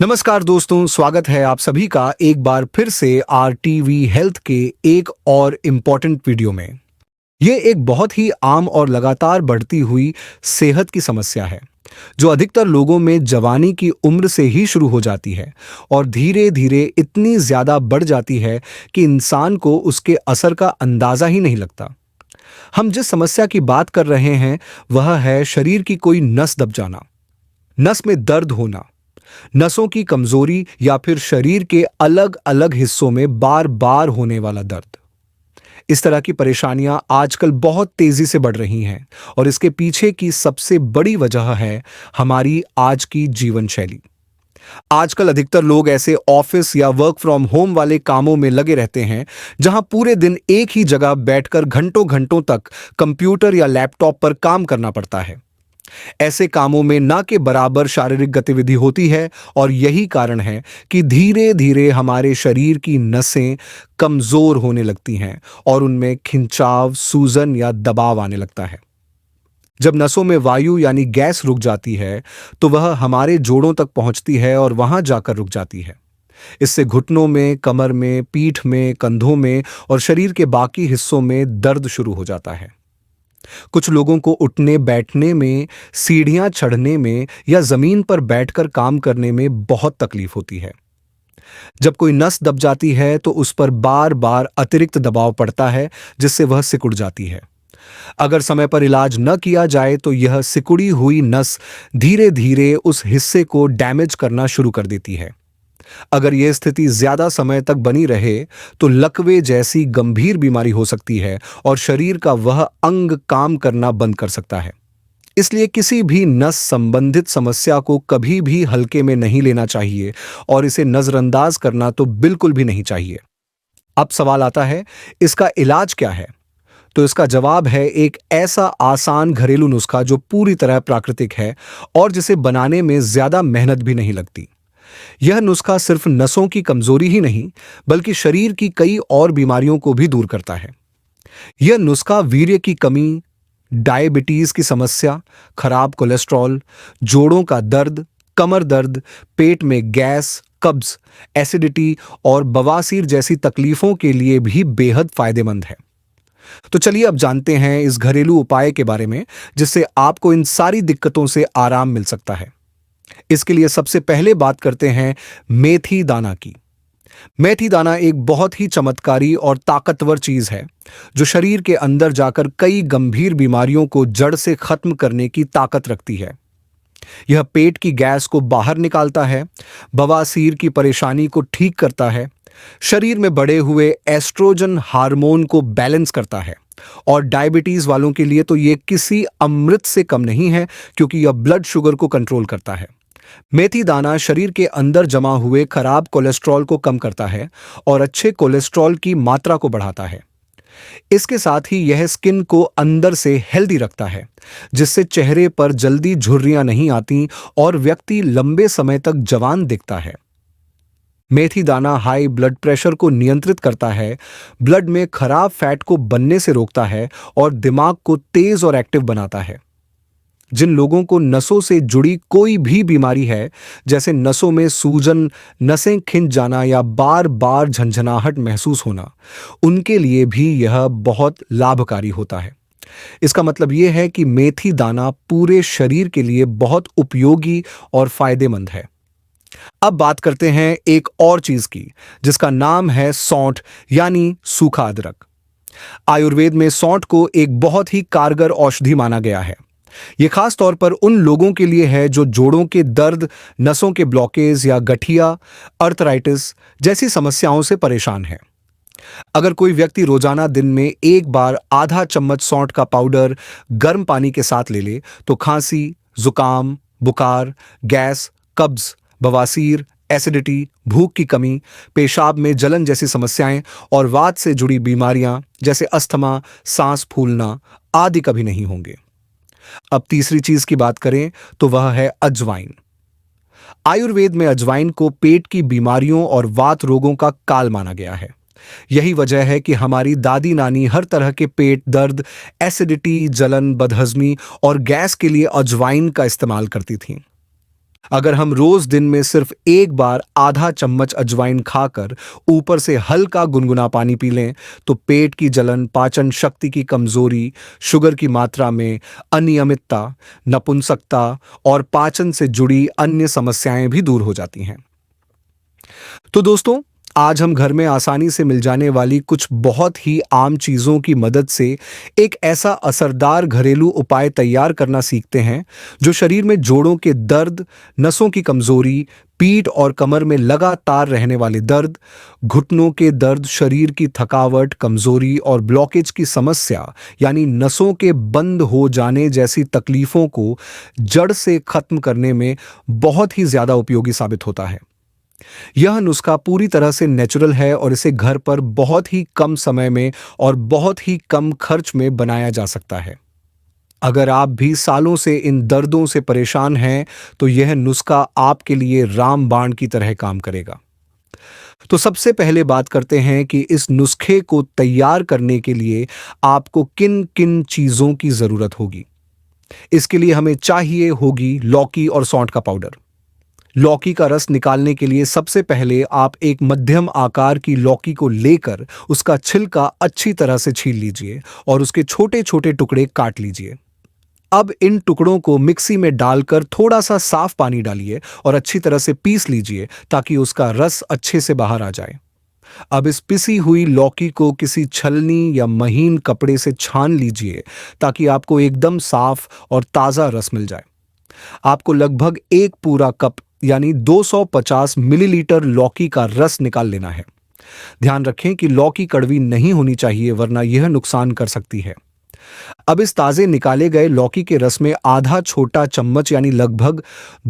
नमस्कार दोस्तों, स्वागत है आप सभी का एक बार फिर से आरटीवी हेल्थ के एक और इम्पॉर्टेंट वीडियो में। ये एक बहुत ही आम और लगातार बढ़ती हुई सेहत की समस्या है, जो अधिकतर लोगों में जवानी की उम्र से ही शुरू हो जाती है और धीरे-धीरे इतनी ज़्यादा बढ़ जाती है कि इंसान को उसके असर का अंदाज़ा ही नहीं लगता। हम जिस समस्या की बात कर रहे हैं, वह है शरीर की कोई नस दब जाना, नस में दर्द होना, नसों की कमजोरी या फिर शरीर के अलग अलग हिस्सों में बार बार होने वाला दर्द। इस तरह की परेशानियां आजकल बहुत तेजी से बढ़ रही हैं और इसके पीछे की सबसे बड़ी वजह है हमारी आज की जीवन शैली। आजकल अधिकतर लोग ऐसे ऑफिस या वर्क फ्रॉम होम वाले कामों में लगे रहते हैं, जहां पूरे दिन एक ही जगह बैठकर घंटों घंटों तक कंप्यूटर या लैपटॉप पर काम करना पड़ता है। ऐसे कामों में ना के बराबर शारीरिक गतिविधि होती है और यही कारण है कि धीरे धीरे हमारे शरीर की नसें कमजोर होने लगती हैं और उनमें खिंचाव, सूजन या दबाव आने लगता है। जब नसों में वायु यानी गैस रुक जाती है, तो वह हमारे जोड़ों तक पहुंचती है और वहां जाकर रुक जाती है। इससे घुटनों में, कमर में, पीठ में, कंधों में और शरीर के बाकी हिस्सों में दर्द शुरू हो जाता है। कुछ लोगों को उठने बैठने में, सीढ़ियां चढ़ने में या जमीन पर बैठकर काम करने में बहुत तकलीफ होती है। जब कोई नस दब जाती है तो उस पर बार बार अतिरिक्त दबाव पड़ता है, जिससे वह सिकुड़ जाती है। अगर समय पर इलाज न किया जाए तो यह सिकुड़ी हुई नस धीरे धीरे उस हिस्से को डैमेज करना शुरू कर देती है। अगर यह स्थिति ज्यादा समय तक बनी रहे तो लकवे जैसी गंभीर बीमारी हो सकती है और शरीर का वह अंग काम करना बंद कर सकता है। इसलिए किसी भी नस संबंधित समस्या को कभी भी हल्के में नहीं लेना चाहिए और इसे नजरअंदाज करना तो बिल्कुल भी नहीं चाहिए। अब सवाल आता है, इसका इलाज क्या है? तो इसका जवाब है एक ऐसा आसान घरेलू नुस्खा जो पूरी तरह प्राकृतिक है और जिसे बनाने में ज्यादा मेहनत भी नहीं लगती। यह नुस्खा सिर्फ नसों की कमजोरी ही नहीं, बल्कि शरीर की कई और बीमारियों को भी दूर करता है। यह नुस्खा वीर्य की कमी, डायबिटीज की समस्या, खराब कोलेस्ट्रॉल, जोड़ों का दर्द, कमर दर्द, पेट में गैस, कब्ज, एसिडिटी और बवासीर जैसी तकलीफों के लिए भी बेहद फायदेमंद है। तो चलिए अब जानते हैं इस घरेलू उपाय के बारे में, जिससे आपको इन सारी दिक्कतों से आराम मिल सकता है। इसके लिए सबसे पहले बात करते हैं मेथी दाना की। मेथी दाना एक बहुत ही चमत्कारी और ताकतवर चीज है, जो शरीर के अंदर जाकर कई गंभीर बीमारियों को जड़ से खत्म करने की ताकत रखती है। यह पेट की गैस को बाहर निकालता है, बवासीर की परेशानी को ठीक करता है, शरीर में बढ़े हुए एस्ट्रोजन हार्मोन को बैलेंस करता है और डायबिटीज वालों के लिए तो यह किसी अमृत से कम नहीं है, क्योंकि यह ब्लड शुगर को कंट्रोल करता है। मेथी दाना शरीर के अंदर जमा हुए खराब कोलेस्ट्रॉल को कम करता है और अच्छे कोलेस्ट्रॉल की मात्रा को बढ़ाता है। इसके साथ ही यह स्किन को अंदर से हेल्दी रखता है, जिससे चेहरे पर जल्दी झुर्रियां नहीं आती और व्यक्ति लंबे समय तक जवान दिखता है। मेथी दाना हाई ब्लड प्रेशर को नियंत्रित करता है, ब्लड में खराब फैट को बनने से रोकता है और दिमाग को तेज और एक्टिव बनाता है। जिन लोगों को नसों से जुड़ी कोई भी बीमारी है, जैसे नसों में सूजन, नसें खिंच जाना या बार बार झंझनाहट महसूस होना, उनके लिए भी यह बहुत लाभकारी होता है। इसका मतलब यह है कि मेथी दाना पूरे शरीर के लिए बहुत उपयोगी और फायदेमंद है। अब बात करते हैं एक और चीज की, जिसका नाम है सौंठ यानी सूखा अदरक। आयुर्वेद में सौंठ को एक बहुत ही कारगर औषधि माना गया है। यह खास तौर पर उन लोगों के लिए है जो जोड़ों के दर्द, नसों के ब्लॉकेज या गठिया, अर्थराइटिस जैसी समस्याओं से परेशान है। अगर कोई व्यक्ति रोजाना दिन में एक बार आधा चम्मच सौंठ का पाउडर गर्म पानी के साथ ले ले, तो खांसी, जुकाम, बुखार, गैस, कब्ज, बवासीर, एसिडिटी, भूख की कमी, पेशाब में जलन जैसी समस्याएं और वात से जुड़ी बीमारियां जैसे अस्थमा, सांस फूलना आदि कभी नहीं होंगे। अब तीसरी चीज की बात करें तो वह है अजवाइन। आयुर्वेद में अजवाइन को पेट की बीमारियों और वात रोगों का काल माना गया है। यही वजह है कि हमारी दादी नानी हर तरह के पेट दर्द, एसिडिटी, जलन, बदहजमी और गैस के लिए अजवाइन का इस्तेमाल करती थीं। अगर हम रोज दिन में सिर्फ एक बार आधा चम्मच अजवाइन खाकर ऊपर से हल्का गुनगुना पानी पी लें तो पेट की जलन, पाचन शक्ति की कमजोरी, शुगर की मात्रा में अनियमितता, नपुंसकता और पाचन से जुड़ी अन्य समस्याएं भी दूर हो जाती हैं। तो दोस्तों, आज हम घर में आसानी से मिल जाने वाली कुछ बहुत ही आम चीजों की मदद से एक ऐसा असरदार घरेलू उपाय तैयार करना सीखते हैं जो शरीर में जोड़ों के दर्द, नसों की कमजोरी, पीठ और कमर में लगातार रहने वाले दर्द, घुटनों के दर्द, शरीर की थकावट, कमजोरी और ब्लॉकेज की समस्या यानी नसों के बंद हो जाने जैसी तकलीफों को जड़ से खत्म करने में बहुत ही ज्यादा उपयोगी साबित होता है। यह नुस्खा पूरी तरह से नेचुरल है और इसे घर पर बहुत ही कम समय में और बहुत ही कम खर्च में बनाया जा सकता है। अगर आप भी सालों से इन दर्दों से परेशान हैं, तो यह नुस्खा आपके लिए रामबाण की तरह काम करेगा। तो सबसे पहले बात करते हैं कि इस नुस्खे को तैयार करने के लिए आपको किन किन चीजों की जरूरत होगी। इसके लिए हमें चाहिए होगी लौकी और सौंठ का पाउडर। लौकी का रस निकालने के लिए सबसे पहले आप एक मध्यम आकार की लौकी को लेकर उसका छिलका अच्छी तरह से छील लीजिए और उसके छोटे छोटे टुकड़े काट लीजिए। अब इन टुकड़ों को मिक्सी में डालकर थोड़ा सा साफ पानी डालिए और अच्छी तरह से पीस लीजिए ताकि उसका रस अच्छे से बाहर आ जाए। अब इस पिसी हुई लौकी को किसी छलनी या महीन कपड़े से छान लीजिए ताकि आपको एकदम साफ और ताज़ा रस मिल जाए। आपको लगभग एक पूरा कप यानी 250 मिलीलीटर लौकी का रस निकाल लेना है। ध्यान रखें कि लौकी कड़वी नहीं होनी चाहिए वरना यह नुकसान कर सकती है। अब इस ताजे निकाले गए लौकी के रस में आधा छोटा चम्मच यानी लगभग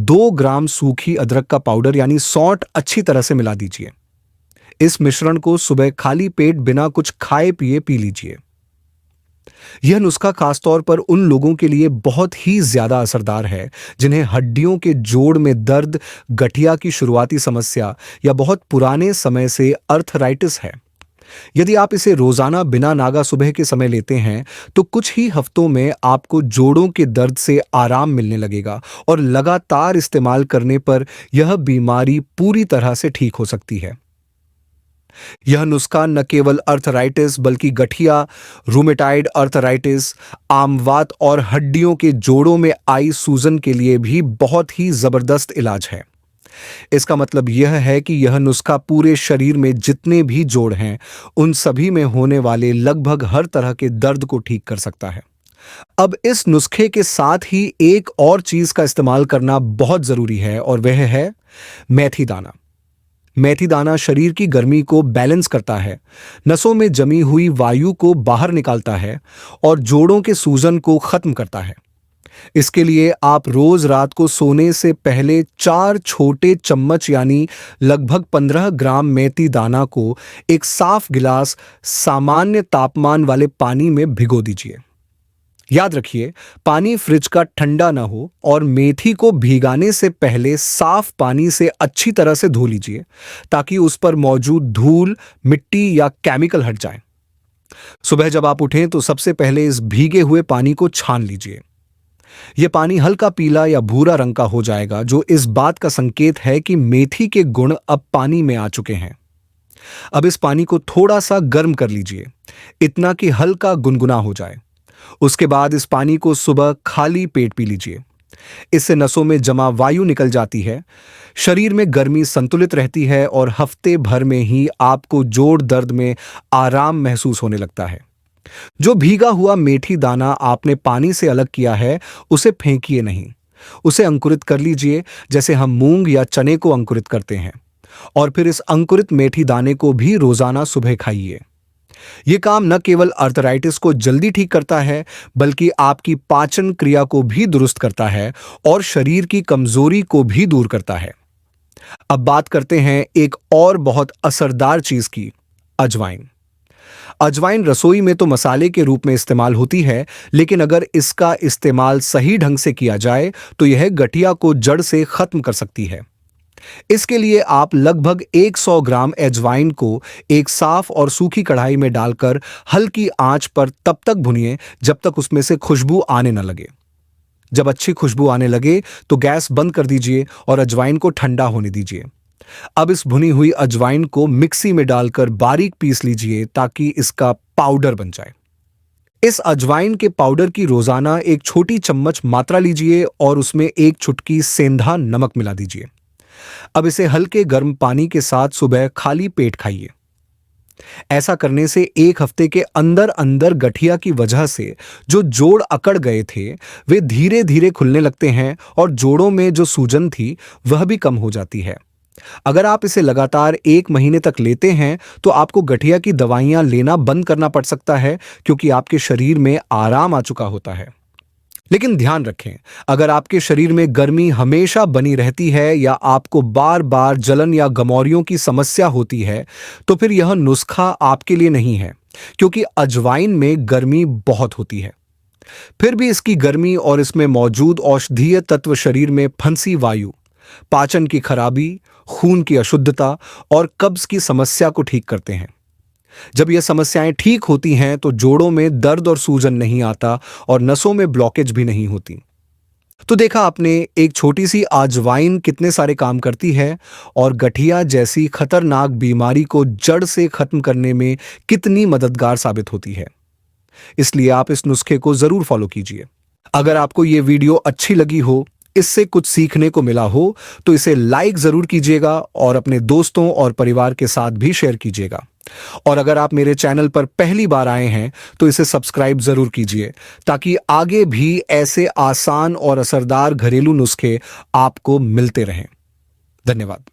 2 ग्राम सूखी अदरक का पाउडर यानी सौंठ अच्छी तरह से मिला दीजिए। इस मिश्रण को सुबह खाली पेट बिना कुछ खाए पिए पी लीजिए। यह नुस्खा खासतौर पर उन लोगों के लिए बहुत ही ज्यादा असरदार है जिन्हें हड्डियों के जोड़ में दर्द, गठिया की शुरुआती समस्या या बहुत पुराने समय से अर्थराइटिस है। यदि आप इसे रोजाना बिना नागा सुबह के समय लेते हैं तो कुछ ही हफ्तों में आपको जोड़ों के दर्द से आराम मिलने लगेगा और लगातार इस्तेमाल करने पर यह बीमारी पूरी तरह से ठीक हो सकती है। यह नुस्खा न केवल अर्थराइटिस बल्कि गठिया, रूमेटाइड अर्थराइटिस, आमवात और हड्डियों के जोड़ों में आई सूजन के लिए भी बहुत ही जबरदस्त इलाज है। इसका मतलब यह है कि यह नुस्खा पूरे शरीर में जितने भी जोड़ हैं उन सभी में होने वाले लगभग हर तरह के दर्द को ठीक कर सकता है। अब इस नुस्खे के साथ ही एक और चीज का इस्तेमाल करना बहुत जरूरी है और वह है मेथी दाना। मेथी दाना शरीर की गर्मी को बैलेंस करता है, नसों में जमी हुई वायु को बाहर निकालता है और जोड़ों के सूजन को खत्म करता है। इसके लिए आप रोज रात को सोने से पहले 4 छोटे चम्मच यानी लगभग 15 ग्राम मेथी दाना को एक साफ गिलास सामान्य तापमान वाले पानी में भिगो दीजिए। याद रखिए, पानी फ्रिज का ठंडा ना हो और मेथी को भिगाने से पहले साफ पानी से अच्छी तरह से धो लीजिए ताकि उस पर मौजूद धूल, मिट्टी या केमिकल हट जाए। सुबह जब आप उठें तो सबसे पहले इस भीगे हुए पानी को छान लीजिए। यह पानी हल्का पीला या भूरा रंग का हो जाएगा जो इस बात का संकेत है कि मेथी के गुण अब पानी में आ चुके हैं। अब इस पानी को थोड़ा सा गर्म कर लीजिए, इतना कि हल्का गुनगुना हो जाए। उसके बाद इस पानी को सुबह खाली पेट पी लीजिए। इससे नसों में जमा वायु निकल जाती है, शरीर में गर्मी संतुलित रहती है और हफ्ते भर में ही आपको जोड़ दर्द में आराम महसूस होने लगता है। जो भीगा हुआ मेथी दाना आपने पानी से अलग किया है उसे फेंकिए नहीं, उसे अंकुरित कर लीजिए जैसे हम मूंग या चने को अंकुरित करते हैं और फिर इस अंकुरित मेथी दाने को भी रोजाना सुबह खाइए। यह काम न केवल अर्थराइटिस को जल्दी ठीक करता है बल्कि आपकी पाचन क्रिया को भी दुरुस्त करता है और शरीर की कमजोरी को भी दूर करता है। अब बात करते हैं एक और बहुत असरदार चीज की, अजवाइन। अजवाइन रसोई में तो मसाले के रूप में इस्तेमाल होती है, लेकिन अगर इसका इस्तेमाल सही ढंग से किया जाए तो यह गठिया को जड़ से खत्म कर सकती है। इसके लिए आप लगभग 100 ग्राम अजवाइन को एक साफ और सूखी कढ़ाई में डालकर हल्की आंच पर तब तक भूनिए जब तक उसमें से खुशबू आने न लगे। जब अच्छी खुशबू आने लगे तो गैस बंद कर दीजिए और अजवाइन को ठंडा होने दीजिए। अब इस भुनी हुई अजवाइन को मिक्सी में डालकर बारीक पीस लीजिए ताकि इसका पाउडर बन जाए। इस अजवाइन के पाउडर की रोजाना एक छोटी चम्मच मात्रा लीजिए और उसमें एक चुटकी सेंधा नमक मिला दीजिए। अब इसे हल्के गर्म पानी के साथ सुबह खाली पेट खाइए। ऐसा करने से एक हफ्ते के अंदर अंदर गठिया की वजह से जो जोड़ अकड़ गए थे वे धीरे धीरे खुलने लगते हैं और जोड़ों में जो सूजन थी वह भी कम हो जाती है। अगर आप इसे लगातार 1 महीने तक लेते हैं तो आपको गठिया की दवाइयां लेना बंद करना पड़ सकता है, क्योंकि आपके शरीर में आराम आ चुका होता है। लेकिन ध्यान रखें, अगर आपके शरीर में गर्मी हमेशा बनी रहती है या आपको बार बार जलन या गमौरियों की समस्या होती है तो फिर यह नुस्खा आपके लिए नहीं है, क्योंकि अजवाइन में गर्मी बहुत होती है। फिर भी इसकी गर्मी और इसमें मौजूद औषधीय तत्व शरीर में फंसी वायु, पाचन की खराबी, खून की अशुद्धता और कब्ज की समस्या को ठीक करते हैं। जब ये समस्याएं ठीक होती हैं तो जोड़ों में दर्द और सूजन नहीं आता और नसों में ब्लॉकेज भी नहीं होती। तो देखा आपने, एक छोटी सी अजवाइन कितने सारे काम करती है और गठिया जैसी खतरनाक बीमारी को जड़ से खत्म करने में कितनी मददगार साबित होती है। इसलिए आप इस नुस्खे को जरूर फॉलो कीजिए। अगर आपको ये वीडियो अच्छी लगी हो, इससे कुछ सीखने को मिला हो, तो इसे लाइक जरूर कीजिएगा और अपने दोस्तों और परिवार के साथ भी शेयर कीजिएगा। और अगर आप मेरे चैनल पर पहली बार आए हैं तो इसे सब्सक्राइब जरूर कीजिए, ताकि आगे भी ऐसे आसान और असरदार घरेलू नुस्खे आपको मिलते रहें। धन्यवाद।